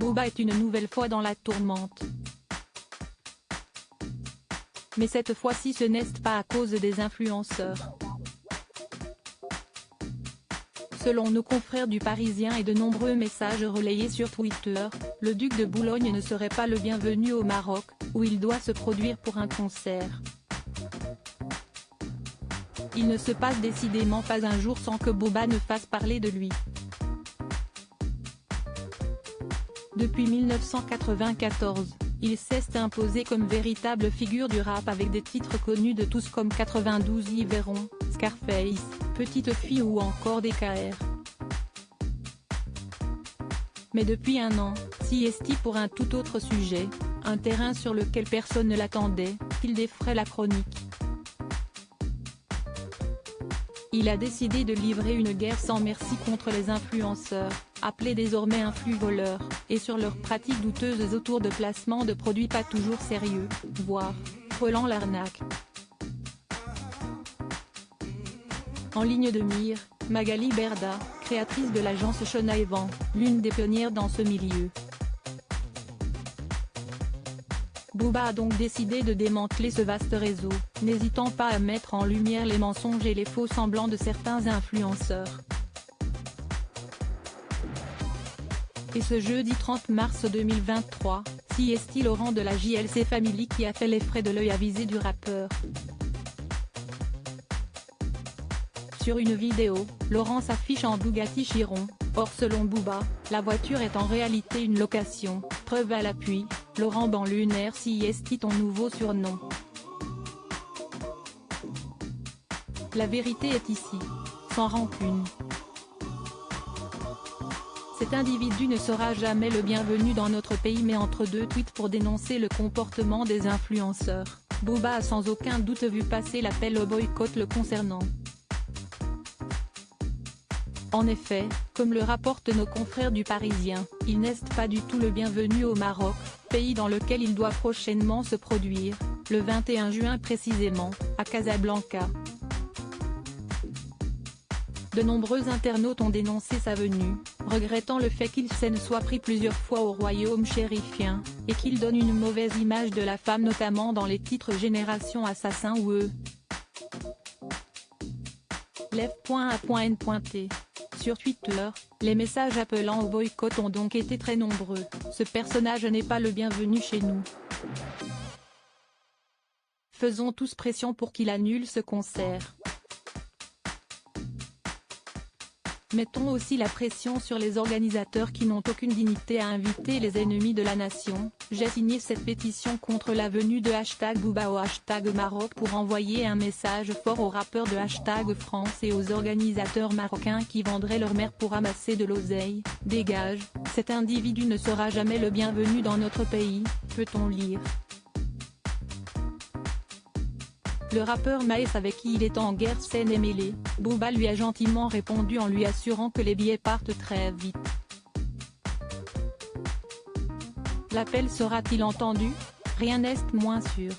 Booba est une nouvelle fois dans la tourmente. Mais cette fois-ci ce n'est pas à cause des influenceurs. Selon nos confrères du Parisien et de nombreux messages relayés sur Twitter, le duc de Boulogne ne serait pas le bienvenu au Maroc, où il doit se produire pour un concert. Il ne se passe décidément pas un jour sans que Booba ne fasse parler de lui. Depuis 1994, il s'est imposé comme véritable figure du rap avec des titres connus de tous comme 92 Yveron, Scarface, Petite Fille ou encore DKR. Mais depuis un an, CST pour un tout autre sujet, un terrain sur lequel personne ne l'attendait, il défraie la chronique. Il a décidé de livrer une guerre sans merci contre les influenceurs, appelés désormais influ-voleurs, et sur leurs pratiques douteuses autour de placements de produits pas toujours sérieux, voire frôlant l'arnaque. En ligne de mire, Magali Berda, créatrice de l'agence Shona Evan, l'une des pionnières dans ce milieu. Booba a donc décidé de démanteler ce vaste réseau, n'hésitant pas à mettre en lumière les mensonges et les faux semblants de certains influenceurs. Et ce jeudi 30 mars 2023, CST Laurent de la JLC Family qui a fait les frais de l'œil avisé du rappeur. Sur une vidéo, Laurent s'affiche en Bugatti Chiron, or selon Booba, la voiture est en réalité une location, preuve à l'appui, Laurent Banlunaire CST ton nouveau surnom. La vérité est ici. Sans rancune. Cet individu ne sera jamais le bienvenu dans notre pays mais entre deux tweets pour dénoncer le comportement des influenceurs, Booba a sans aucun doute vu passer l'appel au boycott le concernant. En effet, comme le rapportent nos confrères du Parisien, il n'est pas du tout le bienvenu au Maroc, pays dans lequel il doit prochainement se produire, le 21 juin précisément, à Casablanca. De nombreux internautes ont dénoncé sa venue, regrettant le fait qu'il s'en soit pris plusieurs fois au royaume chérifien, et qu'il donne une mauvaise image de la femme notamment dans les titres Génération Assassin ou E. Lev.a.n.t. Sur Twitter, les messages appelant au boycott ont donc été très nombreux, ce personnage n'est pas le bienvenu chez nous. Faisons tous pression pour qu'il annule ce concert. Mettons aussi la pression sur les organisateurs qui n'ont aucune dignité à inviter les ennemis de la nation. J'ai signé cette pétition contre la venue de #Booba au #Maroc pour envoyer un message fort aux rappeurs de #France et aux organisateurs marocains qui vendraient leur mère pour amasser de l'oseille. Dégage, cet individu ne sera jamais le bienvenu dans notre pays, peut-on lire. Le rappeur Maes avec qui il est en guerre saine et mêlée, Booba lui a gentiment répondu en lui assurant que les billets partent très vite. L'appel sera-t-il entendu? Rien n'est moins sûr.